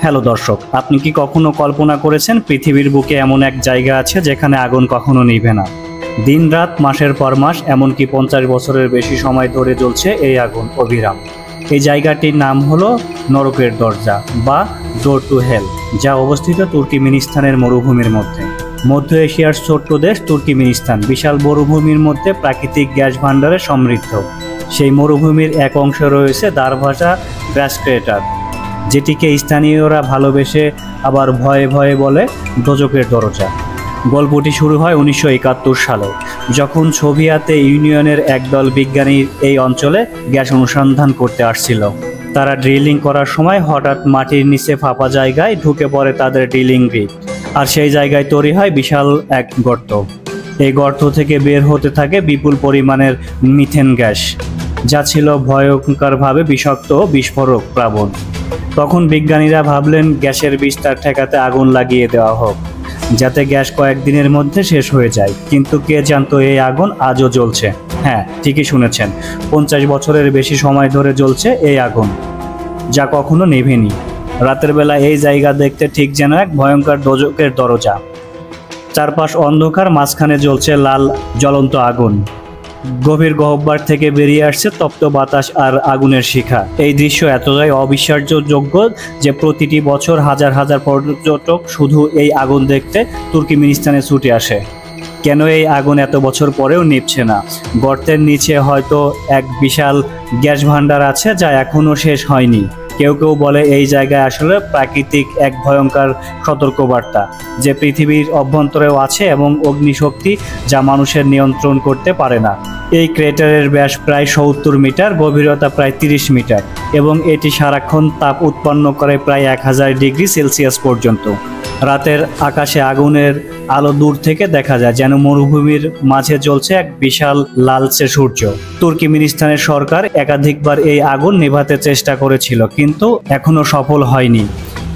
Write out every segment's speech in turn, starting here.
Hello দর্শক, আপনি কি কখনো কল্পনা করেছেন পৃথিবীর বুকে এমন এক জায়গা আছে যেখানে আগুন কখনো নিভে না? দিন রাত, মাসের পর মাস, এমনকি 50 বছরের বেশি সময় ধরে জ্বলছে এই আগুন অবিরাম। এই জায়গাটির নাম হলো নরকের দরজা বা ডোর টু হেল, যা অবস্থিত তুর্কমেনিস্তানের মরুভূমির মধ্যে। মধ্য এশিয়ার ছোট্ট দেশ তুর্কমেনিস্তান বিশাল মরুভূমির মধ্যে প্রাকৃতিক গ্যাস ভাণ্ডারে সমৃদ্ধ। সেই মরুভূমির এক অংশে রয়েছে দারভাষা গ্যাস ক্রেটার, যেটিকে স্থানীয়রা ভালোবেসে আবার ভয়ে ভয়ে বলে দোজখের দরজা। গল্পটি শুরু হয় 1971 সালে, যখন সোভিয়েত ইউনিয়নের একদল বিজ্ঞানী এই অঞ্চলে গ্যাস অনুসন্ধান করতে আসছিল। তারা ড্রিলিং করার সময় হঠাৎ মাটির নিচে ফাঁপা জায়গায় ঢুকে পড়ে তাদের ড্রিলিং রিগ, আর সেই জায়গায় তৈরি হয় বিশাল এক গর্ত। এই গর্ত থেকে বের হতে থাকে বিপুল পরিমাণের মিথেন গ্যাস, যা ছিল ভয়ঙ্করভাবে বিষাক্ত ও বিস্ফোরক প্লাবন। তখন বিজ্ঞানীরা ভাবলেন গ্যাসের বিস্তার ঠেকাতে আগুন লাগিয়ে দেওয়া হোক, যাতে গ্যাস কয়েকদিনের মধ্যে শেষ হয়ে যায়। কিন্তু কে জানতো এই আগুন আজও জ্বলছে। হ্যাঁ, ঠিকই শুনেছেন, 50 বছরের বেশি সময় ধরে জ্বলছে এই আগুন, যা কখনো নেভেনি। রাতের বেলা এই জায়গা দেখতে ঠিক যেন এক ভয়ঙ্কর দোজখের দরজা। চারপাশ অন্ধকার, মাঝখানে জ্বলছে লাল জ্বলন্ত আগুন। গভীর গহ্বর থেকে বেরিয়ে আসছে তপ্ত বাতাস আর আগুনের শিখা। এই দৃশ্য এতটাই অবিশ্বাসযোগ্য যে প্রতিটি বছর হাজার হাজার পর্যটক শুধু এই আগুন দেখতে তুর্কমেনিস্তানে ছুটে আসে। কেন এই আগুন এত বছর পরেও নিভছে না? গর্তের নিচে হয়তো এক বিশাল গ্যাস ভাণ্ডার আছে যা এখনও শেষ হয়নি। কেউ কেউ বলে এই জায়গায় আসলে প্রাকৃতিক এক ভয়ঙ্কর সতর্কবার্তা, যে পৃথিবীর অভ্যন্তরেও আছে এবং অগ্নিশক্তি যা মানুষের নিয়ন্ত্রণ করতে পারে না। এই ক্রেটারের ব্যাস প্রায় 70 মিটার, গভীরতা প্রায় 30 মিটার এবং এটি সারাক্ষণ তাপ উৎপন্ন করে প্রায় 1000 ডিগ্রি সেলসিয়াস পর্যন্ত। রাতের আকাশে আগুনের আলো দূর থেকে দেখা যায়, যেন মরুভূমির মাঝে জ্বলছে এক বিশাল লালচে সূর্য। তুর্কমেনিস্তানের সরকার একাধিকবার এই আগুন নেভাতে চেষ্টা করেছিল, কিন্তু এখনো সফল হয়নি।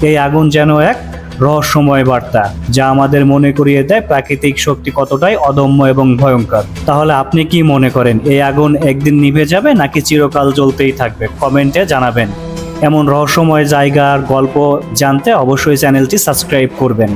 এই আগুন যেন এক রহস্যময় বার্তা, যা আমাদের মনে করিয়ে দেয় প্রাকৃতিক শক্তি কতটাই অদম্য এবং ভয়ঙ্কর। তাহলে আপনি কি মনে করেন, এই আগুন একদিন নিভে যাবে নাকি চিরকাল জ্বলতেই থাকবে? কমেন্টে জানাবেন। এমন রহস্যময় জায়গার গল্প জানতে অবশ্যই চ্যানেলটি সাবস্ক্রাইব করবেন।